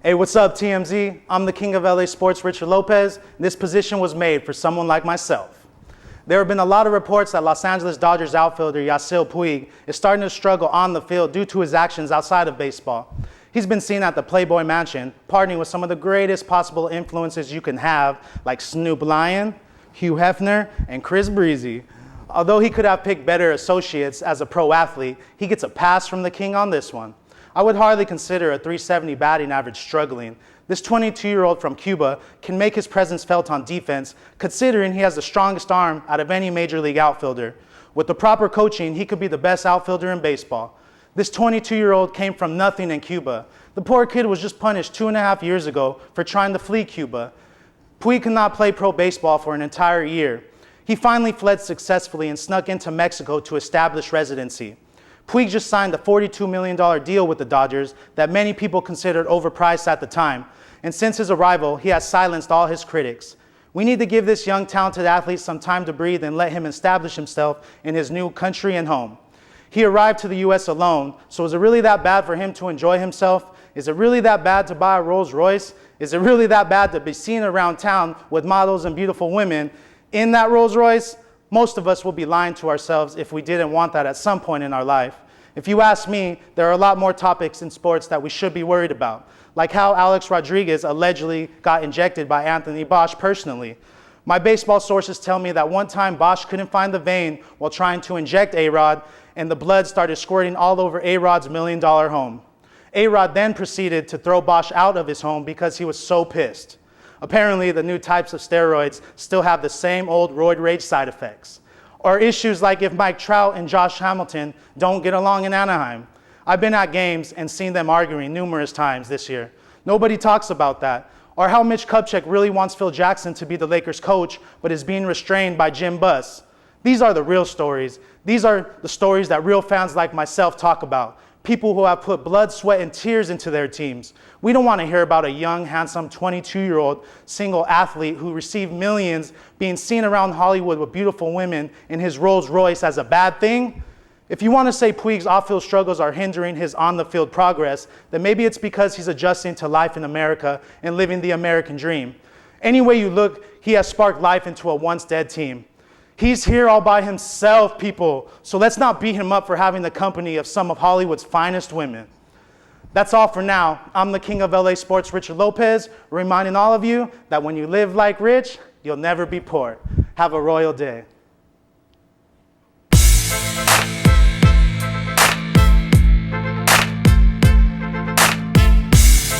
Hey, what's up, TMZ? I'm the king of LA sports, Richard Lopez. This position was made for someone like myself. There have been a lot of reports that Los Angeles Dodgers outfielder Yasiel Puig is starting to struggle on the field due to his actions outside of baseball. He's been seen at the Playboy Mansion, partying with some of the greatest possible influences you can have, like Snoop Lion, Hugh Hefner, and Chris Breezy. Although he could have picked better associates as a pro athlete, he gets a pass from the king on this one. I would hardly consider a .370 batting average struggling. This 22-year-old from Cuba can make his presence felt on defense, considering he has the strongest arm out of any major league outfielder. With the proper coaching, he could be the best outfielder in baseball. This 22-year-old came from nothing in Cuba. The poor kid was just punished 2.5 years ago for trying to flee Cuba. Puig could not play pro baseball for an entire year. He finally fled successfully and snuck into Mexico to establish residency. Puig just signed a $42 million deal with the Dodgers that many people considered overpriced at the time, and since his arrival, he has silenced all his critics. We need to give this young, talented athlete some time to breathe and let him establish himself in his new country and home. He arrived to the U.S. alone, so is it really that bad for him to enjoy himself? Is it really that bad to buy a Rolls Royce? Is it really that bad to be seen around town with models and beautiful women in that Rolls Royce? Most of us will be lying to ourselves if we didn't want that at some point in our life. If you ask me, there are a lot more topics in sports that we should be worried about, like how Alex Rodriguez allegedly got injected by Anthony Bosch personally. My baseball sources tell me that one time Bosch couldn't find the vein while trying to inject A-Rod, and the blood started squirting all over A-Rod's $1 million home. A-Rod then proceeded to throw Bosch out of his home because he was so pissed. Apparently, the new types of steroids still have the same old roid rage side effects. Or issues like if Mike Trout and Josh Hamilton don't get along in Anaheim. I've been at games and seen them arguing numerous times this year. Nobody talks about that. Or how Mitch Kupchak really wants Phil Jackson to be the Lakers coach, but is being restrained by Jim Buss. These are the real stories. These are the stories that real fans like myself talk about. People who have put blood, sweat, and tears into their teams. We don't want to hear about a young, handsome 22-year-old single athlete who received millions being seen around Hollywood with beautiful women in his Rolls Royce as a bad thing. If you want to say Puig's off-field struggles are hindering his on-the-field progress, then maybe it's because he's adjusting to life in America and living the American dream. Any way you look, he has sparked life into a once-dead team. He's here all by himself, people. So let's not beat him up for having the company of some of Hollywood's finest women. That's all for now. I'm the king of LA sports, Richard Lopez, reminding all of you that when you live like rich, you'll never be poor. Have a royal day.